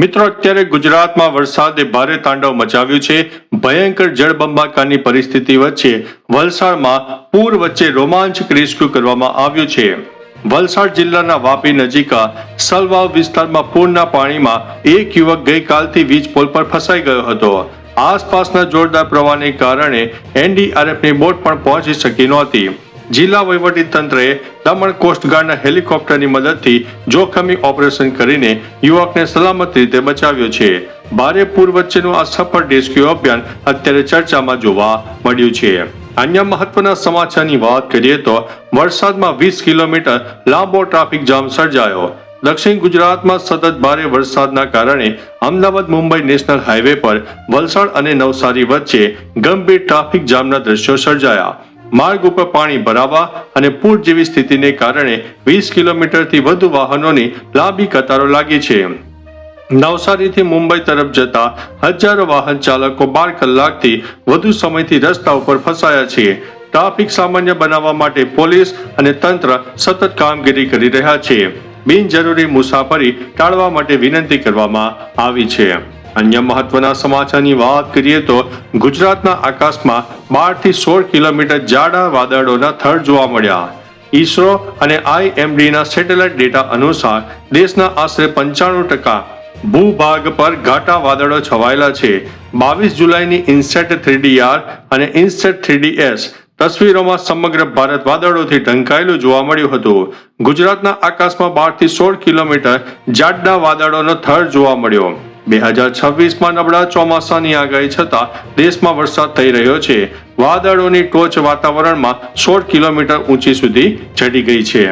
મિત્રો, અત્યારે ગુજરાતમાં વરસાદે ભારે તાંડવ મચાવ્યું છે. ભયંકર જળબંબાકારની પરિસ્થિતિ વચ્ચે વલસાડમાં પૂર વચ્ચે રોમાંચક રેસ્ક્યુ કરવામાં આવ્યું છે. વલસાડ જિલ્લાના વાપી નજીકા સલવાવ વિસ્તારમાં પૂરના પાણીમાં એક યુવક ગઈકાલથી વીજ પોલ પર ફસાઈ ગયો હતો. આસપાસના જોરદાર પ્રવાહને કારણે એનડીઆરએફની બોટ પણ પહોંચી શકી નહોતી. જિલ્લા વહીવટી તંત્રએ દમણ કોસ્ટગાર્ડના હેલિકોપ્ટરની મદદથી જોખમી ઓપરેશન કરીને યુવકને સલામત રીતે બચાવ્યો છે. ભારે પૂર વચ્ચેનું આ સફળ રેસ્ક્યુ અભિયાન અત્યારે ચર્ચામાં જોવા મળ્યું છે. અન્ય મહત્વના સમાચારની વાત કરીએ તો વરસાદમાં 20 કિલોમીટર લાંબો ટ્રાફિક જામ સર્જાયો. દક્ષિણ ગુજરાતમાં સતત ભારે વરસાદના કારણે અમદાવાદ મુંબઈ નેશનલ હાઈવે પર વલસાડ અને નવસારી વચ્ચે ગંભીર ટ્રાફિક જામના દ્રશ્યો સર્જાયા. માર્ગ ઉપર પાણી ભરાવા અને પૂર જેવી સ્થિતિને કારણે 20 કિલોમીટરથી વધુ વાહનોની લાંબી કતારો લાગી છે. નવસારીથી મુંબઈ તરફ જતા હજારો વાહન ચાલકો 12 કલાકથી વધુ સમયથી રસ્તા ઉપર ફસાયા છે. ટ્રાફિક સામાન્ય બનાવવા માટે પોલીસ અને તંત્ર સતત કામગીરી કરી રહ્યા છે. બિનજરૂરી મુસાફરી ટાળવા માટે વિનંતી કરવામાં આવી છે. અન્ય મહત્વના સમાચારની વાત કરીએ તો ગુજરાતના આકાશમાં 12 થી 16 કિલોમીટર જાડા વાદળોના થર જોવા મળ્યા. ઈસરો અને IMDના સેટેલાઇટ ડેટા અનુસાર દેશના આશરે 95% ભૂભાગ પર ઘાટા વાદળો છવાયેલા છે. 22 જુલાઈની ઇન્સેટ 3DR અને ઇન્સેટ 3DS તસવીરોમાં સમગ્ર ભારત વાદળોથી ઢંકાયેલું જોવા મળ્યું હતું. ગુજરાતના આકાશમાં 12 થી 16 કિલોમીટર જાડા વાદળોનો થર જોવા મળ્યો. 2026માં નબળા ચોમાસાની આગાહી છતાં દેશમાં વરસાદ થઈ રહ્યો છે. વાદળોની ટોચ વાતાવરણમાં 16 કિલોમીટર ઊંચી સુધી ચડી ગઈ છે.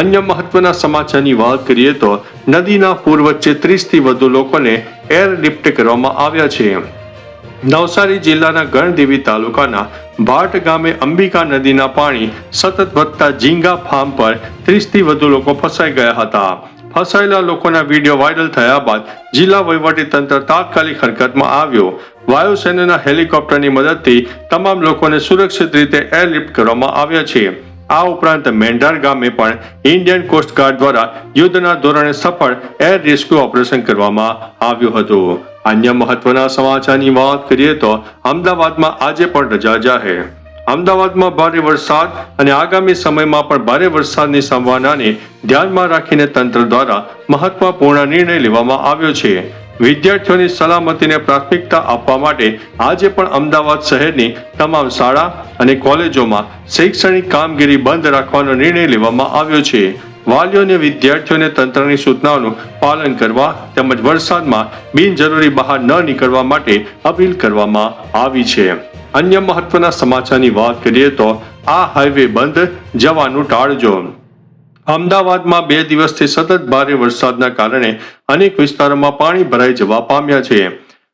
અન્ય મહત્વના સમાચારની વાત કરીએ તો નદીના પૂર વચ્ચે 30 થી વધુ લોકોને એરલિફ્ટ કરવામાં આવ્યા છે. નવસારી જિલ્લાના ગણદેવી તાલુકાના ભાટ ગામે અંબિકા નદીના પાણી સતત વધતા ઝીંગા ફાર્મ પર 30 થી વધુ લોકો ફસાઈ ગયા હતા. ફસાયેલા લોકોના વિડીયો વાયરલ થયા બાદ જિલ્લા વહીવટી તંત્ર તાત્કાલિક હરકતમાં આવ્યો. વાયુસેનાના હેલિકોપ્ટરની મદદથી તમામ લોકોને સુરક્ષિત રીતે એરલિફ્ટ કરવામાં આવ્યા છે. આ ઉપરાંત મેંઢાર ગામે પણ ઇન્ડિયન કોસ્ટગાર્ડ દ્વારા યુદ્ધના ધોરણે સફળ એર રેસ્ક્યુ ઓપરેશન કરવામાં આવ્યું હતું. અન્ય મહત્વના સમાચારની વાત કરીએ તો અમદાવાદમાં આજે પણ રજા જાહેર. અમદાવાદમાં ભારે વરસાદ અને આગામી સમયમાં પણ ભારે વરસાદની સંભાવનાને ધ્યાનમાં રાખીને તંત્ર દ્વારા મહત્વપૂર્ણ નિર્ણય લેવામાં આવ્યો છે. વિદ્યાર્થીઓની સલામતીને પ્રાથમિકતા આપવા માટે આજે પણ અમદાવાદ શહેરની તમામ શાળા અને કોલેજોમાં શૈક્ષણિક કામગીરી બંધ રાખવાનો નિર્ણય લેવામાં આવ્યો છે. વાલીઓ અને વિદ્યાર્થીઓને તંત્રની સૂચનાઓનું પાલન કરવા તેમજ વરસાદમાં બિનજરૂરી બહાર ન નીકળવા માટે અપીલ કરવામાં આવી છે. અન્ય મહત્વના સમાચારની વાત કરીએ તો આ હાઈવે બંધ, જવાનું ટાળજો. અમદાવાદમાં 2 દિવસથી સતત ભારે વરસાદના કારણે અનેક વિસ્તારોમાં પાણી ભરાઈ જવા પામ્યા છે.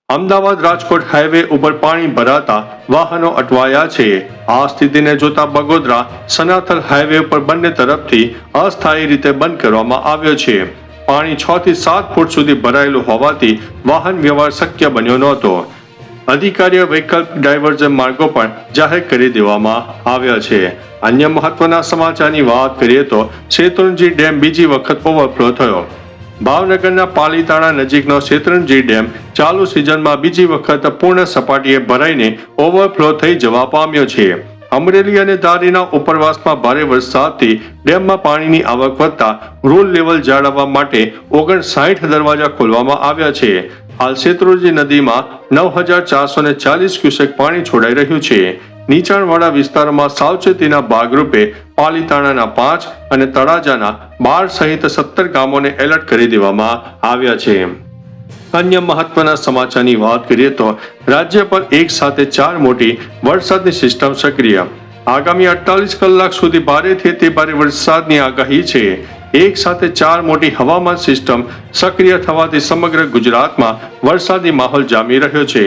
અમદાવાદ રાજકોટ હાઈવે ઉપર પાણી ભરાતા વાહનો અટવાયા છે. આ સ્થિતિને જોતા બગોદરા સનાથલ હાઈવે પર બંને તરફથી અસ્થાયી રીતે બંધ કરવામાં આવ્યો છે. પાણી 6 થી 7 ફૂટ સુધી ભરાયેલું હોવાથી વાહન વ્યવહાર શક્ય બન્યો નહોતો. અધિકારીઓ વૈકલ્પિક ડાયવર્ઝન માર્ગો પણ જાહેર કરી દેવામાં આવ્યા છે. અન્ય મહત્વના સમાચારની વાત કરીએ તો શેત્રુંજી ડેમ બીજી વખત ઓવરફ્લો થયો. ભાવનગરના પાલીતાણા નજીકનો શેત્રુંજી ડેમ ચાલુ સિઝનમાં બીજી વખત પૂર્ણ સપાટીએ ભરાઈને ઓવરફ્લો થઈ જવા પામ્યો છે. અમરેલી અને ધારીના ઉપરવાસમાં ભારે વરસાદથી ડેમમાં પાણીની આવક વધતા રૂલ લેવલ જાળવવા માટે 59 દરવાજા ખોલવામાં આવ્યા છે. હાલ શેત્રુંજી નદીમાં 9440 ક્યુસેક પાણી છોડાઈ રહ્યું છે. નીચાણવાળા વિસ્તારોમાં સાવચેતીના ભાગરૂપે પાલીતાણાના 5 અને તળાજાના 12 સહિત 17 ગામોને એલર્ટ કરી દેવામાં આવ્યા છે. અન્ય મહત્વના સમાચારની વાત કરીએ તો રાજ્ય પર એક સાથે 4 મોટી વરસાદની સિસ્ટમ સક્રિય. આગામી 48 કલાક સુધી ભારેથી અતિભારે વરસાદની આગાહી છે. એક સાથે 4 મોટી હવામાન સિસ્ટમ સક્રિય થવાથી સમગ્ર ગુજરાતમાં વરસાદી માહોલ જામી રહ્યો છે.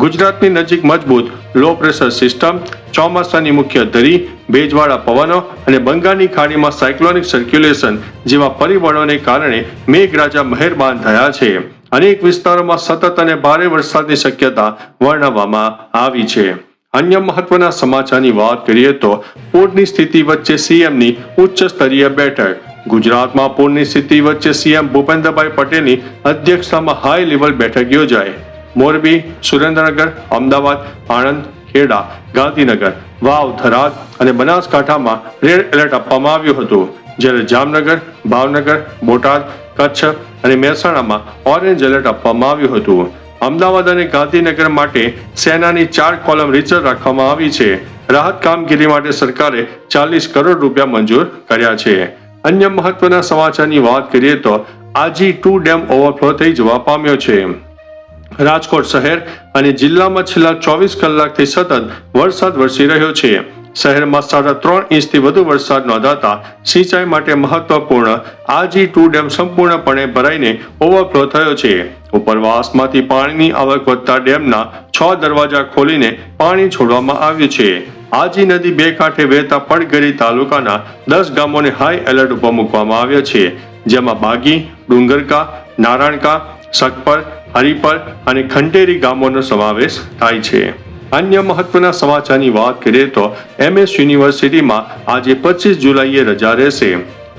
ગુજરાતની નજીક મજબૂત લો પ્રેશર સિસ્ટમ, ચોમાસાની મુખ્ય ધરી, ભેજવાળા પવનો અને બંગાળની ખાડીમાં સાયક્લોનિક સર્ક્યુલેશન જેવા પરિબળોને કારણે મેઘરાજા મહેરબાન થયા છે. અનેક વિસ્તારોમાં સતત અને ભારે વરસાદની શક્યતા વર્ણવવામાં આવી છે. અન્ય મહત્વના સમાચારની વાત કરીએ તો પૂરની સ્થિતિ વચ્ચે સીએમની ઉચ્ચ સ્તરીય બેઠક. ગુજરાતમાં પૂરની સ્થિતિ વચ્ચે સીએમ ભૂપેન્દ્રભાઈ પટેલની અધ્યક્ષતામાં હાઈ લેવલ બેઠક યોજાઈ. મોરબી, સુરેન્દ્રનગર, અમદાવાદ, આણંદ, ખેડા, ગાંધીનગર, વાવ, થરાદ અને બનાસકાંઠામાં રેડ એલર્ટ આપવામાં આવ્યું હતું, જ્યારે જામનગર, ભાવનગર, બોટાદ, કચ્છ અને મહેસાણામાં ઓરેન્જ એલર્ટ આપવામાં આવ્યું હતું. અમદાવાદ અને ગાંધીનગર માટે સેનાની 4 કોલમ રિઝર્વ રાખવામાં આવી છે. રાહત કામગીરી માટે સરકારે 40 કરોડ રૂપિયા મંજૂર કર્યા છે. અન્ય મહત્વના સમાચારની વાત કરીએ તો આજી-2 ડેમ ઓવરફ્લો થઈ જવા પામ્યો છે. રાજકોટ શહેર અને જિલ્લામાં છેલ્લા 24 કલાકથી સતત વરસાદ વરસી રહ્યો છે. શહેરમાં 3.5 ઇંચથી વધુ વરસાદ નોંધાતા સિંચાઈ માટે મહત્વપૂર્ણ આજી-2 ડેમ સંપૂર્ણપણે ભરાઈને ઓવરફ્લો થયો છે. ઉપરવાસમાંથી પાણીની આવક વધતા ડેમના 6 દરવાજા ખોલીને પાણી છોડવામાં આવ્યું છે. આજી નદી બે કાંઠે વહેતા પડગરી તાલુકાના 10 ગામોને હાઈ એલર્ટ ઉપર મૂકવામાં આવ્યા છે, જેમાં બાગી, ડુંગરકા, નારાયણકા, સખપર, હરિપર અને ખંડેરી ગામોનો સમાવેશ થાય છે. અન્ય મહત્વના સમાચારની વાત કરીએ તો MS યુનિવર્સિટીમાં આજે 25 જુલાઈએ રજા રહેશે.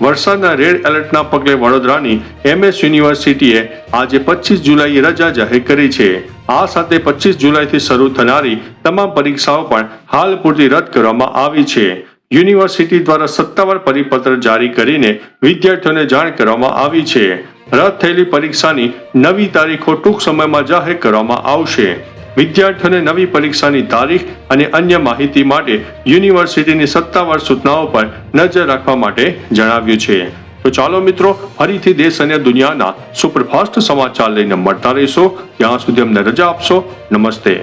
વરસાદના રેડ એલર્ટના પગલે વડોદરાની MS યુનિવર્સિટીએ આજે 25 જુલાઈએ રજા જાહેર કરી છે. આ સાથે 25 જુલાઈથી શરૂ થનારી તમામ પરીક્ષાઓ પણ હાલ પૂરતી રદ કરવામાં આવી છે. યુનિવર્સિટી દ્વારા સત્તાવાર પરિપત્ર જારી કરીને વિદ્યાર્થીઓને જાણ કરવામાં આવી છે. રદ થયેલી પરીક્ષાની નવી તારીખો ટૂંક સમયમાં જાહેર કરવામાં આવશે. વિદ્યાર્થીઓને નવી પરીક્ષાની તારીખ અને અન્ય માહિતી માટે યુનિવર્સિટીની સત્તાવાર સૂચનાઓ પર નજર રાખવા માટે જણાવ્યું છે. તો ચાલો મિત્રો, ફરીથી દેશ અને દુનિયાના સુપરફાસ્ટ સમાચાર લઈને મળતા રહીશો. ત્યાં સુધી અમને રજા આપશો. નમસ્તે.